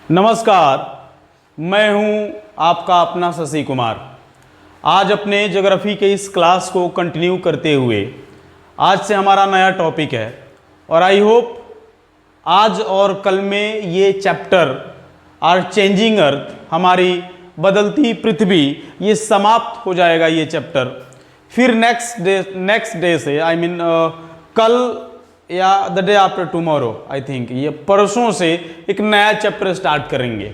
नमस्कार, मैं हूं आपका अपना शशि कुमार। आज अपने ज्योग्राफी के इस क्लास को कंटिन्यू करते हुए आज से हमारा नया टॉपिक है और आई होप आज और कल में ये चैप्टर आर चेंजिंग अर्थ, हमारी बदलती पृथ्वी, ये समाप्त हो जाएगा ये चैप्टर। फिर नेक्स्ट डे से कल या the day after tomorrow, I think ये परसों से एक नया चैप्टर स्टार्ट करेंगे।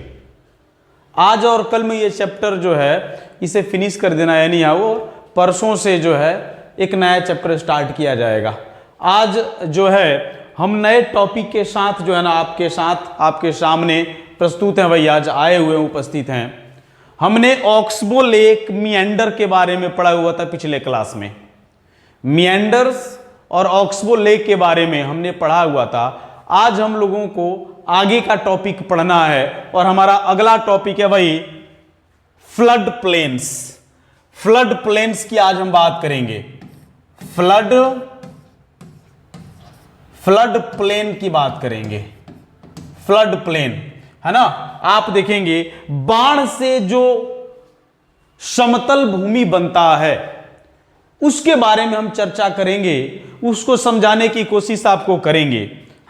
आज और कल में ये चैप्टर जो है इसे फिनिश कर देना है, यानी वो परसों से जो है एक नया चैप्टर स्टार्ट किया जाएगा। आज जो है हम नए टॉपिक के साथ जो है ना आपके सामने प्रस्तुत हैं भाई, आज आए हुए उपस्थित हैं। हमने ऑक्सबो लेक मिएंडर के बारे में पढ़ा हुआ था पिछले क्लास में। मिएंडर्स और ऑक्सबो लेक के बारे में हमने पढ़ा हुआ था। आज हम लोगों को आगे का टॉपिक पढ़ना है और हमारा अगला टॉपिक है भाई फ्लड प्लेन्स। फ्लड प्लेन्स की आज हम बात करेंगे। फ्लड प्लेन की बात करेंगे। फ्लड प्लेन है ना, आप देखेंगे बाढ़ से जो समतल भूमि बनता है उसके बारे में हम चर्चा करेंगे, उसको समझाने की कोशिश आपको करेंगे,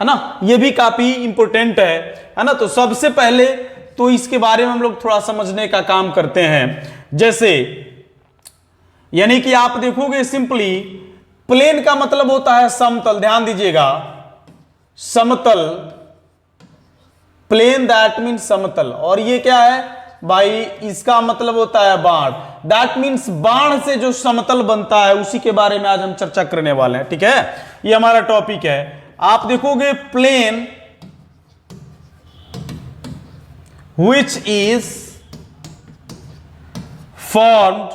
है ना। यह भी काफी इंपॉर्टेंट है ना। तो सबसे पहले तो इसके बारे में हम लोग थोड़ा समझने का काम करते हैं। जैसे यानी कि आप देखोगे सिंपली प्लेन का मतलब होता है समतल, ध्यान दीजिएगा, समतल। प्लेन दैट मीन्स समतल। और ये क्या है भाई, इसका मतलब होता है बाढ़। दैट मीन्स बाढ़ से जो समतल बनता है उसी के बारे में आज हम चर्चा करने वाले हैं, ठीक है। ये हमारा टॉपिक है। आप देखोगे plane which is formed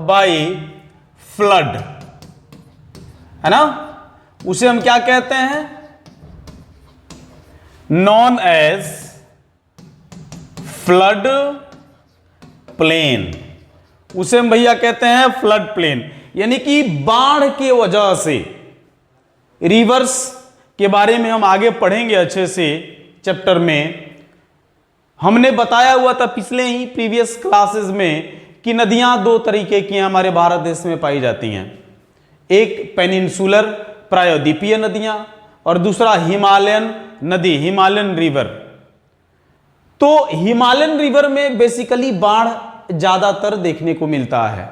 by flood, है ना। उसे हम क्या कहते हैं, नॉन एज फ्लड प्लेन। उसे हम भैया कहते हैं फ्लड प्लेन। यानी कि बाढ़ के वजह से, रिवर्स के बारे में हम आगे पढ़ेंगे अच्छे से चैप्टर में। हमने बताया हुआ था पिछले ही प्रीवियस क्लासेस में कि नदियां दो तरीके की हमारे भारत देश में पाई जाती हैं। एक पेनिनसुलर प्रायद्वीपीय नदियां और दूसरा हिमालयन नदी, हिमालयन रिवर। तो हिमालयन रिवर में बेसिकली बाढ़ ज्यादातर देखने को मिलता है।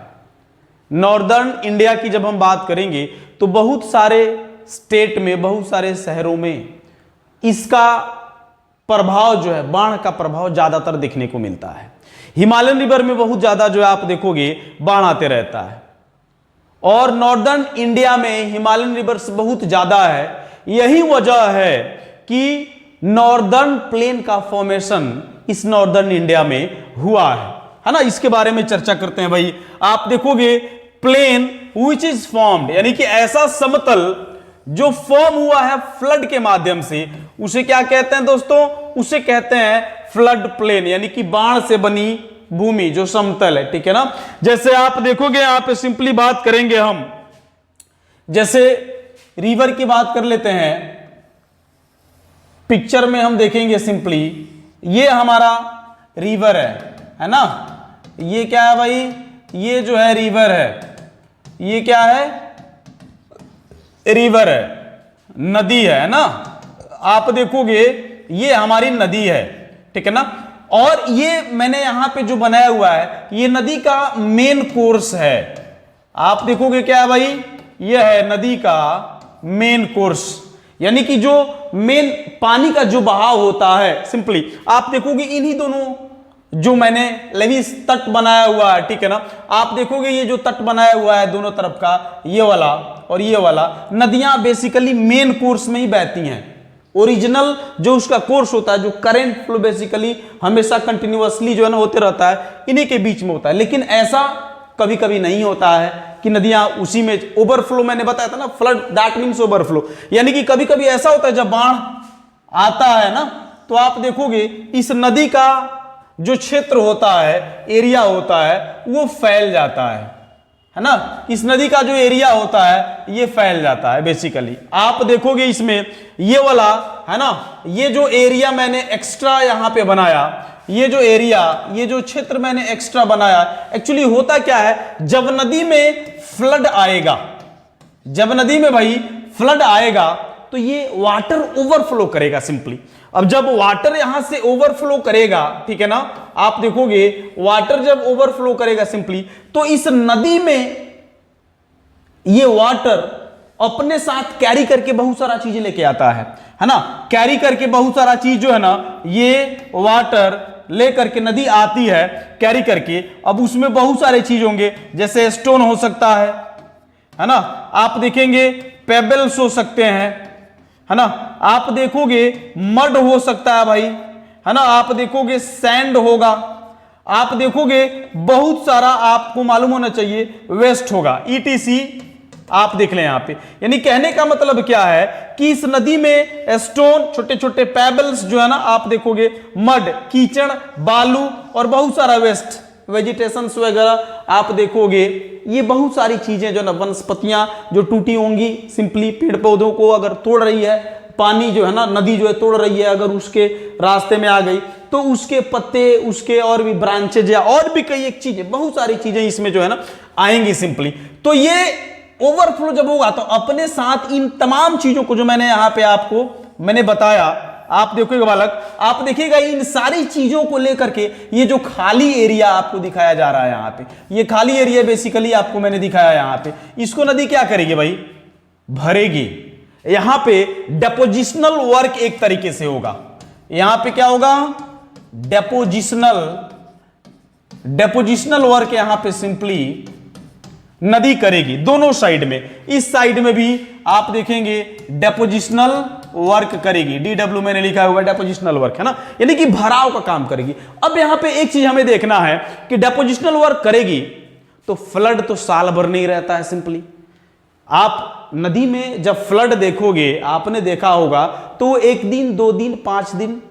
नॉर्दर्न इंडिया की जब हम बात करेंगे तो बहुत सारे स्टेट में, बहुत सारे शहरों में इसका प्रभाव जो है, बाढ़ का प्रभाव ज्यादातर देखने को मिलता है। हिमालयन रिवर में बहुत ज्यादा जो है आप देखोगे बाढ़ आते रहता है। और नॉर्दर्न इंडिया में हिमालयन रिवर्स बहुत ज्यादा है। यही वजह है कि नॉर्दर्न प्लेन का फॉर्मेशन इस नॉर्दर्न इंडिया में हुआ है ना। इसके बारे में चर्चा करते हैं भाई। आप देखोगे प्लेन विच इज फॉर्म्ड, यानी कि ऐसा समतल जो फॉर्म हुआ है फ्लड के माध्यम से, उसे क्या कहते हैं दोस्तों, उसे कहते हैं फ्लड प्लेन, यानी कि बाढ़ से बनी भूमि जो समतल है, ठीक है ना। जैसे आप देखोगे, यहाँ पे सिंपली बात करेंगे हम, जैसे रिवर की बात कर लेते हैं। पिक्चर में हम देखेंगे सिंपली, ये हमारा रिवर है ना। ये क्या है भाई, ये जो है रिवर है। ये क्या है, रिवर है, नदी है ना। आप देखोगे ये हमारी नदी है, ठीक है ना। और ये मैंने यहां पे जो बनाया हुआ है, ये नदी का मेन कोर्स है। आप देखोगे क्या है भाई, ये है नदी का मेन कोर्स, यानी कि जो मेन पानी का जो बहाव होता है। सिंपली आप देखोगे इन्हीं दोनों जो मैंने लेविस तट बनाया हुआ है, ठीक है ना। आप देखोगे ये जो तट बनाया हुआ है दोनों तरफ का, ये वाला और ये वाला, नदियां बेसिकली मेन कोर्स में ही बहती हैं। ओरिजिनल जो उसका कोर्स होता है, जो करंट फ्लो बेसिकली हमेशा कंटिन्यूअसली जो है ना होते रहता है, इन्हीं के बीच में होता है। लेकिन ऐसा कभी कभी नहीं होता है कि नदियां उसी में ओवरफ्लो, मैंने बताया था ना, फ्लड दैट मीन्स ओवरफ्लो। यानी कि कभी कभी ऐसा होता है जब बाढ़ आता है ना, तो आप देखोगे इस नदी का जो क्षेत्र होता है, एरिया होता है, वो फैल जाता है। है ना, इस नदी का जो एरिया होता है ये फैल जाता है बेसिकली। आप देखोगे इसमें ये वाला है ना, ये जो एरिया मैंने एक्स्ट्रा यहां पे बनाया, ये जो एरिया, ये जो क्षेत्र मैंने एक्स्ट्रा बनाया, एक्चुअली होता क्या है, जब नदी में फ्लड आएगा, जब नदी में भाई फ्लड आएगा तो ये वाटर ओवरफ्लो करेगा सिंपली। अब जब वाटर यहां से ओवरफ्लो करेगा, ठीक है ना, आप देखोगे वाटर जब ओवरफ्लो करेगा सिंपली, तो इस नदी में ये वाटर अपने साथ कैरी करके बहुत सारा चीज लेके आता है ना, कैरी करके बहुत सारा चीज जो है ना, ये वाटर लेकर के नदी आती है कैरी करके। अब उसमें बहुत सारे चीज होंगे, जैसे स्टोन हो सकता है ना, आप देखेंगे पेबल्स हो सकते हैं, है ना, आप देखोगे मड हो सकता है भाई, है ना, आप देखोगे सैंड होगा, आप देखोगे बहुत सारा, आपको मालूम होना चाहिए वेस्ट होगा, ईटीसी आप देख लें यहां पे। यानी कहने का मतलब क्या है कि इस नदी में स्टोन, छोटे छोटे पेबल्स जो है ना, आप देखोगे मड, कीचड़, बालू और बहुत सारा वेस्ट, वेजिटेशंस वगैरह आप देखोगे, ये बहुत सारी चीजें जो ना, वनस्पतियां जो टूटी होंगी सिंपली, पेड़ पौधों को अगर तोड़ रही है, पानी जो है ना, नदी जो है तोड़ रही है, अगर उसके रास्ते में आ गई तो उसके पत्ते, उसके और भी ब्रांचेज या और भी कई एक चीजें, बहुत सारी चीजें इसमें जो है ना आएंगी सिंपली। तो ये ओवरफ्लो जब होगा तो अपने साथ इन तमाम चीजों को जो मैंने यहां पे आपको मैंने बताया, आप देखोगे बालक, आप देखिएगा इन सारी चीजों को लेकर के ये जो खाली एरिया आपको दिखाया जा रहा है यहां पे, ये खाली एरिया बेसिकली आपको मैंने दिखाया यहां पे, इसको नदी क्या करेगी भाई, भरेगी। यहां पे डेपोजिशनल वर्क एक तरीके से होगा, यहां पे क्या होगा, डेपोजिशनल वर्क यहां पे सिंपली नदी करेगी दोनों साइड में। इस साइड में भी आप देखेंगे डेपोजिशनल वर्क करेगी, डीडब्ल्यू मैंने लिखा हुआ डेपोजिशनल वर्क, है ना, यानी कि भराव का काम करेगी। अब यहां पे एक चीज हमें देखना है कि डेपोजिशनल वर्क करेगी तो फ्लड तो साल भर नहीं रहता है सिंपली। आप नदी में जब फ्लड देखोगे, आपने देखा होगा, तो एक दिन, 2 दिन, 5 दिन,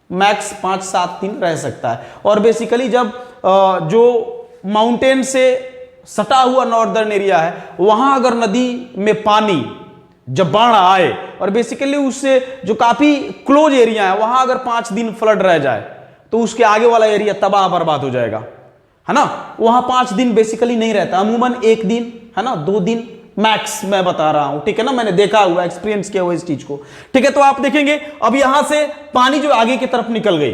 मैक्स 5-7 दिन रह सकता है। और बेसिकली जब जो माउंटेन से सटा हुआ नॉर्दर्न एरिया है, वहां अगर नदी में पानी जब बाढ़ आए और बेसिकली उससे जो काफी क्लोज एरिया है, वहां अगर 5 दिन फ्लड रह जाए तो उसके आगे वाला एरिया तबाह बर्बाद हो जाएगा, है ना। वहां 5 दिन बेसिकली नहीं रहता, अमूमन 1 दिन, है ना, 2 दिन मैक्स मैं बता रहा हूं, ठीक है ना, मैंने देखा हुआ, एक्सपीरियंस किया हुआ इस चीज को, ठीक है। तो आप देखेंगे अब यहां से पानी जो आगे की तरफ निकल गई,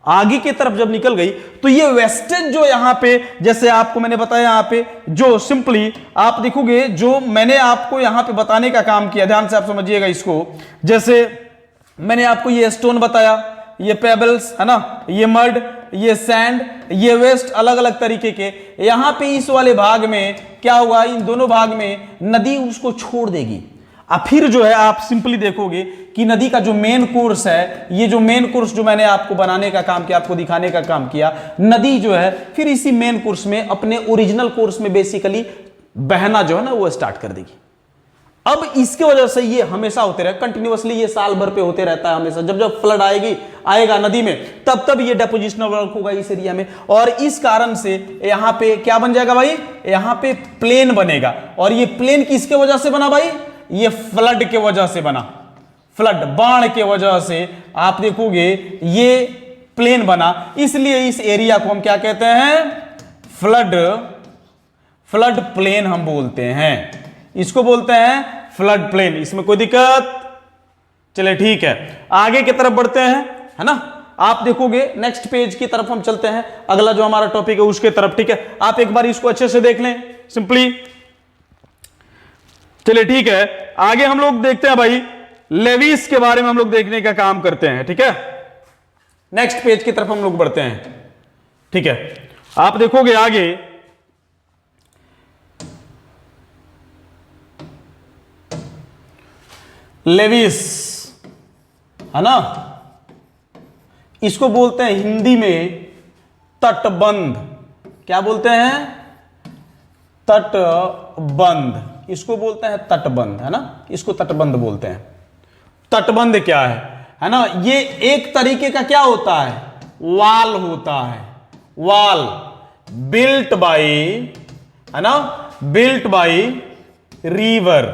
आगे की तरफ जब निकल गई तो ये वेस्टेज जो यहां पे, जैसे आपको मैंने बताया यहां पे जो सिंपली आप देखोगे, जो मैंने आपको यहां पे बताने का काम किया, ध्यान से आप समझिएगा इसको, जैसे मैंने आपको ये स्टोन बताया, ये पेबल्स, है ना, ये मड, ये सैंड, ये वेस्ट, अलग अलग तरीके के, यहां पे इस वाले भाग में क्या हुआ, इन दोनों भाग में नदी उसको छोड़ देगी। अब फिर जो है आप सिंपली देखोगे कि नदी का जो मेन कोर्स है, ये जो मेन कोर्स जो मैंने आपको बनाने का काम किया, आपको दिखाने का काम किया, नदी जो है फिर इसी मेन कोर्स में, अपने ओरिजिनल कोर्स में बेसिकली बहना जो है ना वो स्टार्ट कर देगी। अब इसके वजह से ये हमेशा होते रहे, कंटिन्यूअसली ये साल भर पे होते रहता है हमेशा, जब जब फ्लड आएगा नदी में, तब तब ये डेपोजिशनल वर्क होगा इस एरिया में, और इस कारण से यहां पे क्या बन जाएगा भाई, यहां पे प्लेन बनेगा। और ये प्लेन किसके वजह से बना भाई, ये फ्लड के वजह से बना, फ्लड, बाढ़ के वजह से आप देखोगे ये प्लेन बना। इसलिए इस एरिया को हम क्या कहते हैं, फ्लड प्लेन हम बोलते हैं, इसको बोलते हैं फ्लड प्लेन। इसमें कोई दिक्कत, चले ठीक है, आगे की तरफ बढ़ते हैं, है ना। आप देखोगे नेक्स्ट पेज की तरफ हम चलते हैं, अगला जो हमारा टॉपिक है उसके तरफ, ठीक है। आप एक बार इसको अच्छे से देख लें सिंपली, चलिए ठीक है। आगे हम लोग देखते हैं भाई, लेविस के बारे में हम लोग देखने का काम करते हैं, ठीक है। नेक्स्ट पेज की तरफ हम लोग बढ़ते हैं, ठीक है। आप देखोगे आगे, लेविस, है ना, इसको बोलते हैं हिंदी में तटबंध। क्या बोलते हैं, तटबंध, इसको बोलते हैं तटबंध, है ना, इसको तटबंध बोलते हैं। तटबंध क्या है ना, ये एक तरीके का क्या होता है, वाल होता है, वाल बिल्ट बाय है ना, बिल्ट बाई रिवर,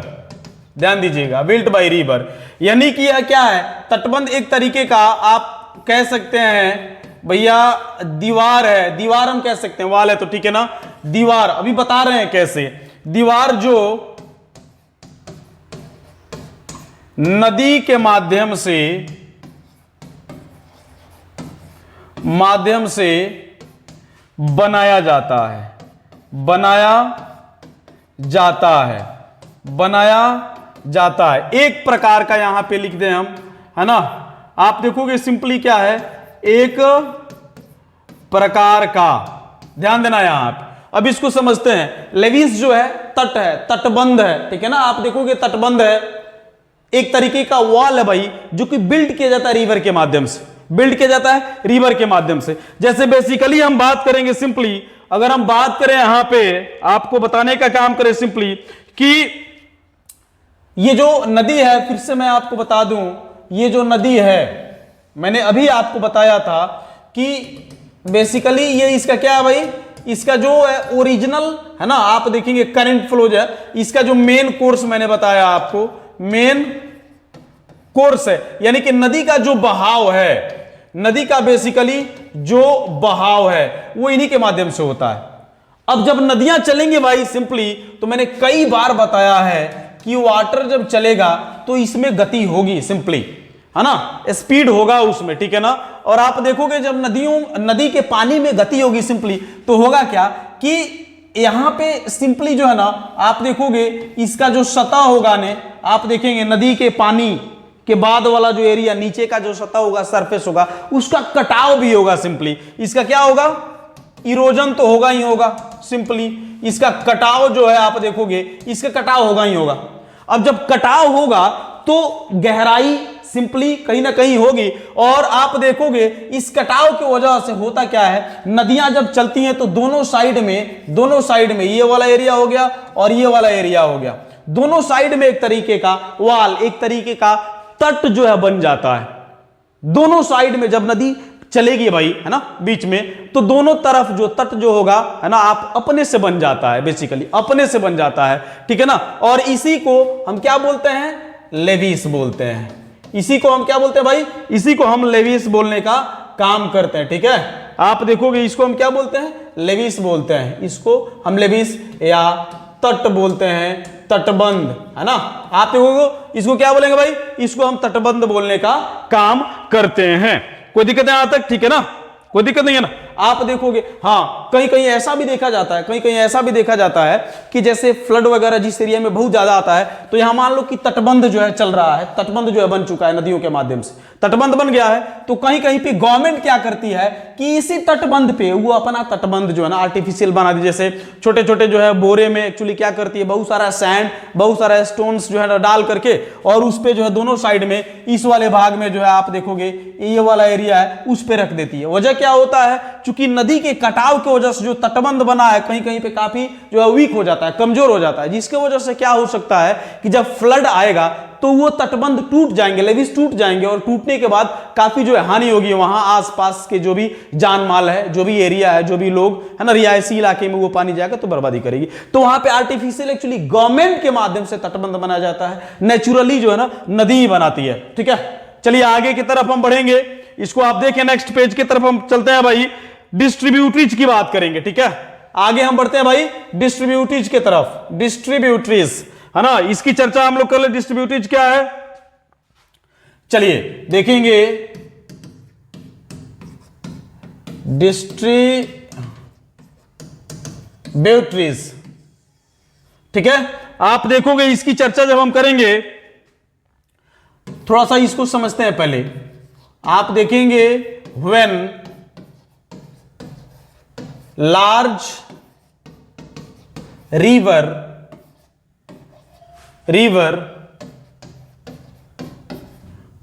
ध्यान दीजिएगा, बिल्ट बाई रिवर। यानी कि यह क्या है, तटबंध एक तरीके का आप कह सकते हैं भैया दीवार है, दीवार हम कह सकते हैं, वाल है तो ठीक है ना, दीवार अभी बता रहे हैं कैसे, दीवार जो नदी के माध्यम से बनाया जाता है, एक प्रकार का, यहां पे लिख दें हम, है ना, आप देखोगे सिंपली क्या है, एक प्रकार का, ध्यान देना यहां पे। अब इसको समझते हैं, लेविस जो है तट है, तटबंध है, ठीक है ना, आप देखोगे तटबंध है, एक तरीके का वॉल है भाई, जो कि बिल्ड किया जाता है रिवर के माध्यम से, बिल्ड किया जाता है रिवर के माध्यम से। जैसे बेसिकली हम बात करेंगे सिंपली, अगर हम बात करें यहां पे, आपको बताने का काम करें सिंपली कि ये जो नदी है, फिर से मैं आपको बता दूं, ये जो नदी है, मैंने अभी आपको बताया था कि बेसिकली ये इसका क्या है भाई, इसका जो है ओरिजिनल है ना, आप देखेंगे करंट फ्लो जो है, इसका जो मेन कोर्स मैंने बताया आपको, मेन कोर्स है, यानी कि नदी का जो बहाव है, नदी का बेसिकली जो बहाव है वो इन्हीं के माध्यम से होता है। अब जब नदियां चलेंगे भाई सिंपली, तो मैंने कई बार बताया है कि वाटर जब चलेगा तो इसमें गति होगी सिंपली, है ना, स्पीड होगा उसमें, ठीक है ना। और आप देखोगे जब नदी के पानी में गति होगी सिंपली, तो होगा क्या कि यहां पे सिंपली जो है ना, आप देखोगे इसका जो सतह होगा ने, आप देखेंगे नदी के पानी के बाद वाला जो एरिया, नीचे का जो सतह होगा, सरफेस होगा, उसका कटाव भी होगा सिंपली। इसका क्या होगा, इरोजन तो होगा ही होगा सिंपली, इसका कटाव जो है आप देखोगे, इसका कटाव होगा ही होगा। अब जब कटाव होगा तो गहराई सिंपली कहीं ना कहीं होगी, और आप देखोगे इस कटाव की वजह से होता क्या है, नदियां जब चलती हैं तो दोनों साइड में ये वाला एरिया हो गया और ये वाला एरिया हो गया, दोनों साइड में एक तरीके का वाल, एक तरीके का तट जो है बन जाता है। दोनों साइड में जब नदी चलेगी भाई, है ना, बीच में, तो दोनों तरफ जो तट जो होगा, है ना, आप अपने से बन जाता है, बेसिकली अपने से बन जाता है, ठीक है ना। और इसी को हम क्या बोलते हैं, लेविस बोलते हैं। इसी को हम क्या बोलते हैं भाई, इसी को हम लेविस बोलने का काम करते हैं, ठीक है। आप देखोगे इसको हम क्या बोलते हैं, लेविस बोलते हैं, इसको हम लेविस या तट बोलते हैं, तटबंध, है ना। आप देखोगे इसको क्या बोलेंगे भाई, इसको हम तटबंध बोलने का काम करते हैं। कोई दिक्कत है यहां तक, ठीक है ना, कोई दिक्कत नहीं है ना। आप देखोगे हाँ, कहीं कहीं ऐसा भी देखा जाता है, कहीं कहीं ऐसा भी देखा जाता है कि जैसे फ्लड वगैरह जिस एरिया में बहुत ज्यादा आता है, तो यहां मान लो कि तटबंध जो है चल रहा है, तटबंध जो है बन चुका है नदियों के माध्यम से, तटबंध बन गया है, तो कहीं कहीं पे गवर्नमेंट क्या करती है कि इसी तटबंध पे वो अपना तटबंध जो है ना आर्टिफिशियल बना दी। जैसे छोटे छोटे जो है बोरे में एक्चुअली क्या करती है, बहुत सारा सैंड, बहुत सारा स्टोन्स जो है ना डाल करके, और उस पे जो है दोनों साइड में, इस वाले भाग में जो है आप देखोगे ये वाला एरिया है, उस पे रख देती है। वजह क्या होता है, चूंकि नदी के कटाव की वजह से जो तटबंध बना है कहीं कहीं पे काफी जो है वीक हो जाता है, कमजोर हो जाता है, जिसके वजह से क्या हो सकता है कि जब फ्लड आएगा तो वो तटबंध टूट जाएंगे, लेविस टूट जाएंगे, और टूटने के बाद काफी जो है हानि होगी वहां आसपास के जो भी जान माल है, जो भी एरिया है, जो भी लोग है ना, रिहायशी इलाके में वो पानी जाएगा तो बर्बादी करेगी। तो वहां पे आर्टिफिशियल एक्चुअली गवर्नमेंट के माध्यम से तटबंध बनाया जाता है, नेचुरली जो है ना नदी बनाती है, ठीक है। चलिए आगे की तरफ हम बढ़ेंगे, इसको आप देखें, नेक्स्ट पेज की तरफ हम चलते हैं भाई, डिस्ट्रीब्यूटरीज की बात करेंगे, ठीक है। आगे हम बढ़ते हैं भाई डिस्ट्रीब्यूटरीज की तरफ, डिस्ट्रीब्यूटरीज, है ना, इसकी चर्चा हम लोग कर ले। डिस्ट्रीब्यूटरीज क्या है, चलिए देखेंगे। डिस्ट्रीब्यूटरीज, ठीक है, आप देखोगे इसकी चर्चा जब हम करेंगे, थोड़ा सा इसको समझते हैं पहले। आप देखेंगे when large river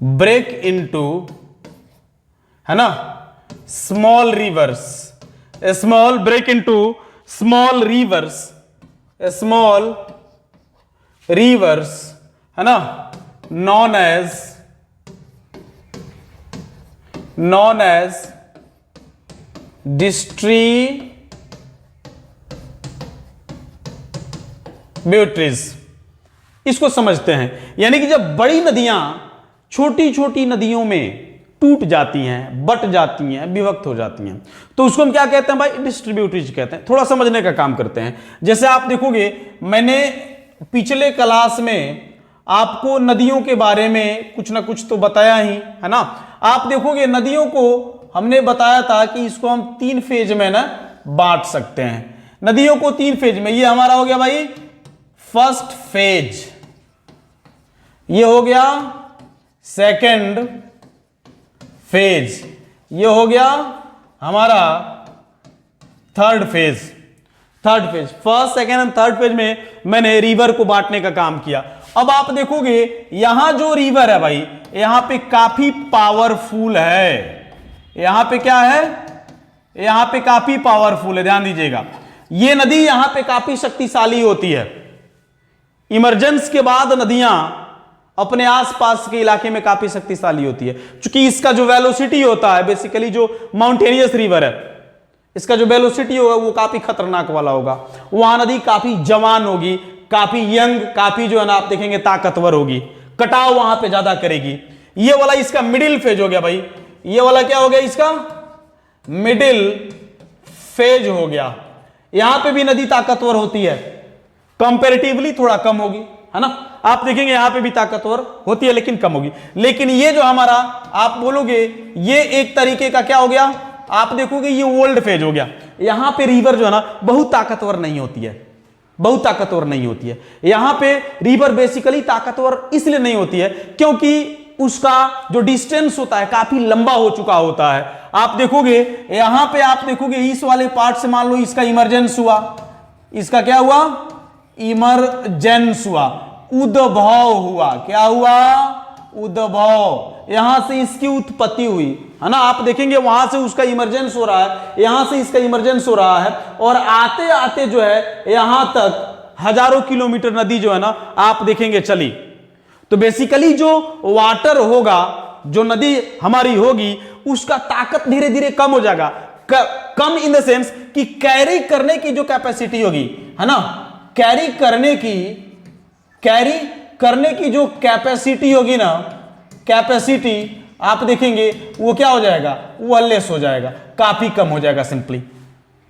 break into, है ना, small rivers, small break into small rivers, है ना, नॉन एज डिस्ट्रीब्यूटरीज, इसको समझते हैं। यानी कि जब बड़ी नदियां छोटी छोटी नदियों में टूट जाती हैं, बट जाती हैं, विभक्त हो जाती हैं, तो उसको हम क्या कहते हैं भाई? डिस्ट्रीब्यूटरीज कहते हैं। थोड़ा समझने का काम करते हैं। जैसे आप देखोगे, मैंने पिछले क्लास में आपको नदियों के बारे में कुछ ना कुछ तो बताया ही है ना। आप देखोगे नदियों को हमने बताया था कि इसको हम 3 फेज में ना बांट सकते हैं। नदियों को 3 फेज में, ये हमारा हो गया भाई फर्स्ट फेज, ये हो गया सेकंड फेज, ये हो गया हमारा third phase. First second and third phase में मैंने रिवर को बांटने का काम किया। अब आप देखोगे यहां जो रिवर है भाई, यहां पे काफी पावरफुल है। यहां पे क्या है? यहां पे काफी पावरफुल है, ध्यान दीजिएगा। ये नदी यहां पे काफी शक्तिशाली होती है। इमरजेंस के बाद नदियां अपने आसपास के इलाके में काफी शक्तिशाली होती है, क्योंकि इसका जो वेलोसिटी होता है, बेसिकली जो माउंटेनियस रिवर है, इसका जो वेलोसिटी होगा वो काफी खतरनाक वाला होगा। वहां नदी काफी जवान होगी, काफी यंग, काफी जो है ना आप देखेंगे ताकतवर होगी, कटाव वहां पे ज्यादा करेगी। ये वाला इसका मिडिल फेज हो गया भाई। ये वाला क्या हो गया? इसका मिडिल फेज हो गया। यहां पे भी नदी ताकतवर होती है, कंपैरेटिवली थोड़ा कम होगी, है ना। आप देखेंगे यहां पे भी ताकतवर होती है लेकिन कम होगी। लेकिन ये जो हमारा आप बोलोगे ये एक तरीके का क्या हो गया? आप देखोगे ये ओल्ड फेज हो गया। यहां पे रिवर जो है ना बहुत ताकतवर नहीं होती है, बहुत ताकतवर नहीं होती है। यहां पे रिवर बेसिकली ताकतवर इसलिए नहीं होती है क्योंकि उसका जो डिस्टेंस होता है काफी लंबा हो चुका होता है। आप देखोगे यहां पे, आप देखोगे इस वाले पार्ट से मान लो इसका इमरजेंस हुआ, इसका क्या हुआ? इमरजेंस हुआ, उद्भव हुआ। क्या हुआ? उद्भव। यहां से इसकी उत्पत्ति हुई, है ना। आप देखेंगे वहां से उसका इमरजेंस हो रहा है, यहां से इसका इमरजेंस हो रहा है, और आते आते जो है यहां तक हजारों किलोमीटर नदी जो है ना आप देखेंगे चली। तो बेसिकली जो वाटर होगा, जो नदी हमारी होगी, उसका ताकत धीरे धीरे कम हो जाएगा। कम इन द सेंस कि कैरी करने की जो कैपेसिटी होगी, है ना, कैरी करने की जो कैपेसिटी होगी ना, कैपेसिटी आप देखेंगे वो क्या हो जाएगा? वो लेस हो जाएगा, काफी कम हो जाएगा। सिंपली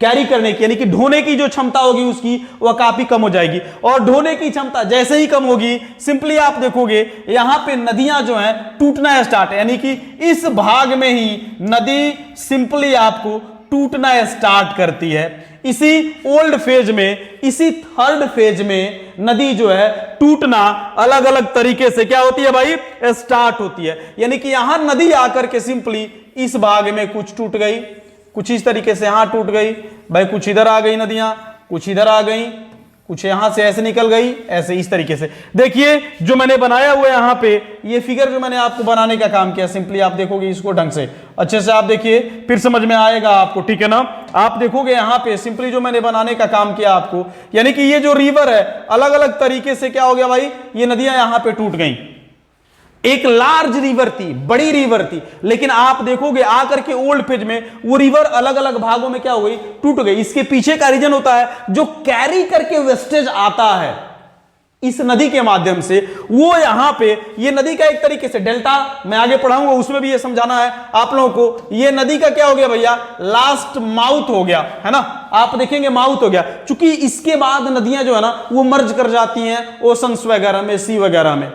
कैरी करने की यानी कि ढोने की जो क्षमता होगी उसकी वह काफी कम हो जाएगी। और ढोने की क्षमता जैसे ही कम होगी, सिंपली आप देखोगे यहां पे नदियां जो हैं टूटना स्टार्ट है। यानी कि इस भाग में ही नदी सिंपली आपको टूटना स्टार्ट करती है। इसी ओल्ड फेज में, इसी थर्ड फेज में नदी जो है टूटना अलग अलग तरीके से क्या होती है भाई? स्टार्ट होती है। यानी कि यहां नदी आकर के सिंपली इस भाग में कुछ टूट गई, कुछ इस तरीके से यहां टूट गई भाई, कुछ इधर आ गई नदियां, कुछ इधर आ गई, कुछ यहां से ऐसे निकल गई, ऐसे इस तरीके से। देखिए जो मैंने बनाया हुआ है यहां पे, ये फिगर जो मैंने आपको बनाने का काम किया, सिंपली आप देखोगे इसको ढंग से अच्छे से आप देखिए, फिर समझ में आएगा आपको, ठीक है ना। आप देखोगे यहां पे सिंपली जो मैंने बनाने का काम किया आपको, यानी कि ये जो रिवर है अलग अलग तरीके से क्या हो गया भाई? ये नदियां यहां पे टूट गई। एक लार्ज रिवर थी, बड़ी रिवर थी, लेकिन आप देखोगे आकर के ओल्ड फेज में वो रिवर अलग अलग भागों में क्या हो गई? टूट गई। इसके पीछे का रीजन होता है जो कैरी करके वेस्टेज आता है इस नदी के माध्यम से, वो यहां पे ये नदी का एक तरीके से डेल्टा, मैं आगे पढ़ाऊंगा उसमें भी ये समझाना है आप लोगों को। ये नदी का क्या हो गया भैया? लास्ट माउथ हो गया, है ना। आप देखेंगे माउथ हो गया, क्योंकि इसके बाद नदियां जो है ना वो मर्ज कर जाती हैं ओशंस वगैरह में, सी वगैरह में।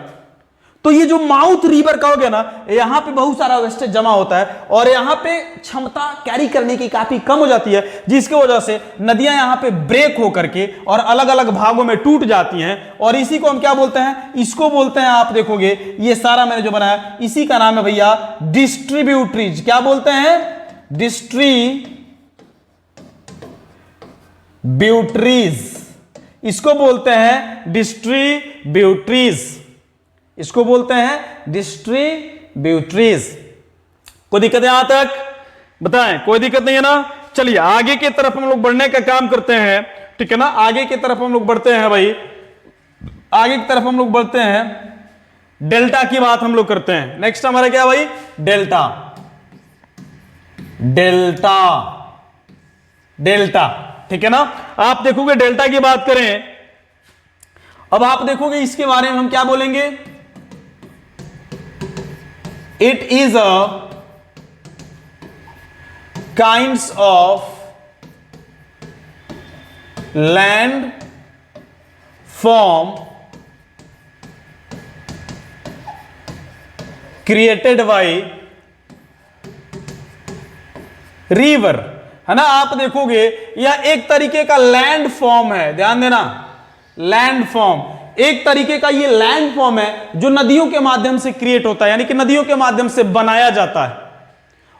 तो ये जो माउथ रिवर का हो गया ना, यहां पे बहुत सारा वेस्टेज जमा होता है और यहां पे क्षमता कैरी करने की काफी कम हो जाती है, जिसकी वजह से नदियां यहां पे ब्रेक होकर के और अलग अलग भागों में टूट जाती हैं। और इसी को हम क्या बोलते हैं? इसको बोलते हैं, आप देखोगे ये सारा मैंने जो बनाया इसी का नाम है भैया डिस्ट्रीब्यूटरीज। क्या बोलते हैं? डिस्ट्रीब्यूटरीज। इसको बोलते हैं डिस्ट्रीब्यूटरीज, इसको बोलते हैं डिस्ट्रीब्यूटरीज। कोई दिक्कत है यहां तक? बताएं, कोई दिक्कत नहीं है ना। चलिए आगे की तरफ हम लोग बढ़ने का काम करते हैं, ठीक है ना। आगे की तरफ हम लोग बढ़ते हैं भाई, आगे की तरफ हम लोग बढ़ते हैं, डेल्टा की बात हम लोग करते हैं। नेक्स्ट हमारा क्या भाई? डेल्टा। डेल्टा, डेल्टा, ठीक है ना। आप देखोगे डेल्टा की बात करें अब आप देखोगे इसके बारे में हम क्या बोलेंगे, it is a kinds of land form created by river, है ना। आप देखोगे यह एक तरीके का लैंड फॉर्म है, ध्यान देना, लैंड फॉर्म एक तरीके का ये लैंड फॉर्म है जो नदियों के माध्यम से क्रिएट होता है, यानी कि नदियों के माध्यम से बनाया जाता है,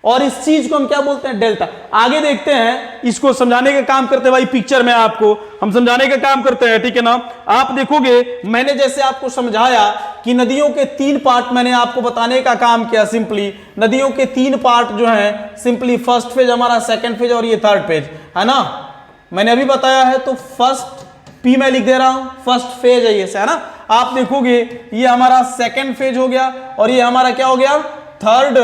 और इस चीज को हम क्या बोलते हैं, डेल्टा। आगे देखते हैं, इसको समझाने का काम करते हैं भाई, पिक्चर में आपको हम समझाने का काम करते हैं, ठीक है ना। आप देखोगे मैंने जैसे आपको समझाया कि नदियों के 3 पार्ट मैंने आपको बताने का काम किया। सिंपली नदियों के 3 पार्ट जो हैं, सिंपली फर्स्ट फेज हमारा, सेकंड फेज और ये थर्ड फेज, है ना, मैंने अभी बताया है। तो फर्स्ट पी मैं लिख दे रहा हूं, फर्स्ट फेज है ये से, है ना। आप देखोगे ये हमारा सेकंड फेज हो गया और ये हमारा क्या हो गया, थर्ड,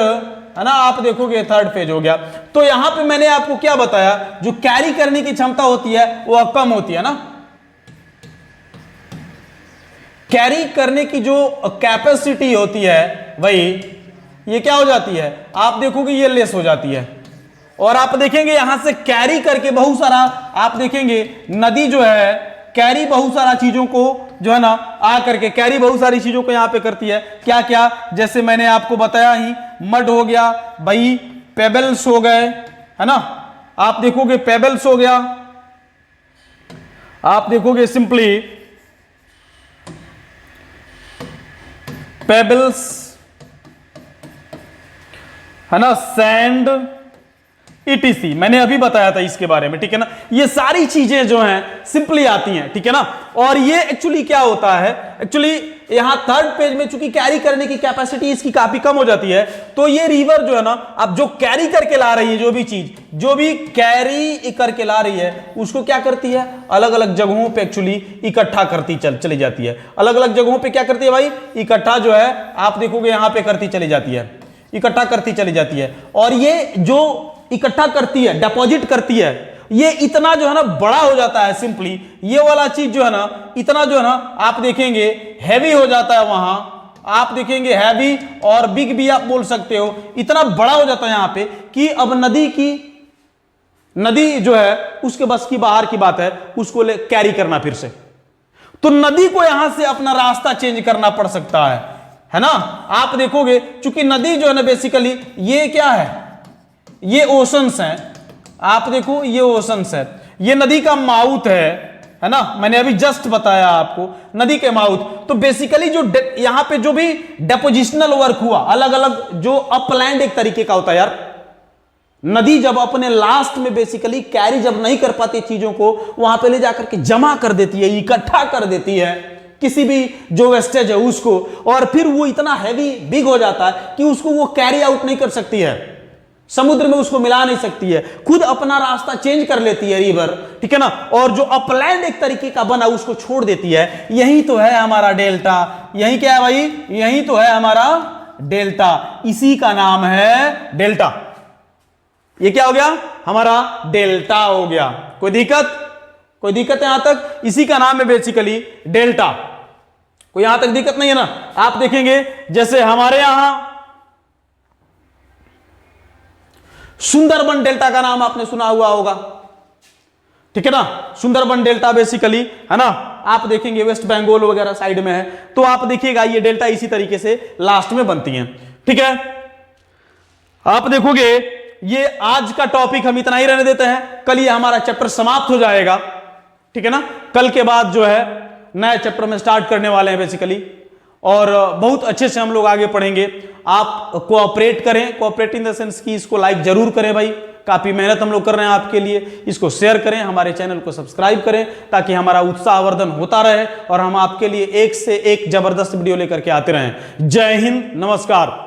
है ना। आप देखोगे थर्ड फेज हो गया। तो यहां पे मैंने आपको क्या बताया, जो कैरी करने की क्षमता होती है वो कम होती है ना, कैरी करने की जो कैपेसिटी होती है वही ये क्या हो जाती है, आप देखोगे ये लेस हो जाती है। और आप देखेंगे यहां से कैरी करके बहुत सारा, आप देखेंगे नदी जो है कैरी बहुत सारा चीजों को जो है ना आ करके कैरी बहुत सारी चीजों को यहां पे करती है। क्या क्या, जैसे मैंने आपको बताया ही, मड हो गया भाई, पेबल्स हो गए, है ना। आप देखोगे पेबल्स हो गया, आप देखोगे सिंपली पेबल्स, है ना, सैंड, ETC मैंने अभी बताया था इसके बारे में, ठीक है ना। ये सारी चीजें जो हैं सिंपली आती हैं, ठीक है ना। और ये एक्चुअली क्या होता है, एक्चुअली यहां थर्ड पेज में चूंकि कैरी करने की कैपेसिटी इसकी काफी कम हो जाती है, तो ये रिवर जो है ना, अब जो कैरी करके ला रही है, जो भी चीज जो भी कैरी करके ला रही है उसको क्या करती है, अलग अलग जगहों पे एक्चुअली इकट्ठा करती चली जाती है। अलग अलग जगहों पे क्या करती है भाई, इकट्ठा जो है आप देखोगे यहां पे करती चली जाती है, इकट्ठा करती चली जाती है। और ये जो इकट्ठा करती है, डिपॉजिट करती है, ये इतना जो है ना बड़ा हो जाता है। सिंपली ये वाला चीज जो है ना, इतना जो है ना आप देखेंगे हैवी हो जाता है, वहां आप देखेंगे हैवी और बिग भी आप बोल सकते हो, इतना बड़ा हो जाता है यहां पे कि अब नदी जो है उसके बस की बाहर की बात है उसको कैरी करना फिर से। तो नदी को यहां से अपना रास्ता चेंज करना पड़ सकता है ना। आप देखोगे चूंकि नदी जो है ना बेसिकली ये क्या है, ये ओशंस हैं, आप देखो ये ओशंस है, ये नदी का माउथ है ना। मैंने अभी जस्ट बताया आपको नदी के माउथ। तो बेसिकली जो यहां पे जो भी डेपोजिशनल वर्क हुआ, अलग अलग जो अपलैंड एक तरीके का होता है यार, नदी जब अपने लास्ट में बेसिकली कैरी जब नहीं कर पाती चीजों को, वहां पे ले जाकर के जमा कर देती है, इकट्ठा कर देती है किसी भी जो वेस्टेज है उसको, और फिर वो इतना हैवी बिग हो जाता है कि उसको वो कैरी आउट नहीं कर सकती है, समुद्र में उसको मिला नहीं सकती है, खुद अपना रास्ता चेंज कर लेती है रिवर, ठीक है ना। और जो अपलैंड एक तरीके का बना उसको छोड़ देती है। यही तो है हमारा डेल्टा, यही क्या है भाई, यही तो है हमारा डेल्टा, इसी का नाम है डेल्टा। ये क्या हो गया, हमारा डेल्टा हो गया। कोई दिक्कत है यहां तक, इसी का नाम है बेसिकली डेल्टा। कोई यहां तक दिक्कत नहीं है ना। आप देखेंगे जैसे हमारे यहां सुंदरबन डेल्टा का नाम आपने सुना हुआ होगा, ठीक है ना। सुंदरबन डेल्टा बेसिकली, है ना, आप देखेंगे वेस्ट बंगाल वगैरह साइड में है, तो आप देखिएगा ये डेल्टा इसी तरीके से लास्ट में बनती हैं, ठीक है। आप देखोगे ये आज का टॉपिक हम इतना ही रहने देते हैं, कल ये हमारा चैप्टर समाप्त हो जाएगा, ठीक है ना। कल के बाद जो है नए चैप्टर में स्टार्ट करने वाले हैं बेसिकली, और बहुत अच्छे से हम लोग आगे पढ़ेंगे। आप कोऑपरेट करें, कोऑपरेट इन द सेंस कि इसको लाइक जरूर करें भाई, काफी मेहनत हम लोग कर रहे हैं आपके लिए। इसको शेयर करें, हमारे चैनल को सब्सक्राइब करें, ताकि हमारा उत्साहवर्धन होता रहे और हम आपके लिए एक से एक जबरदस्त वीडियो लेकर के आते रहें। जय हिंद, नमस्कार।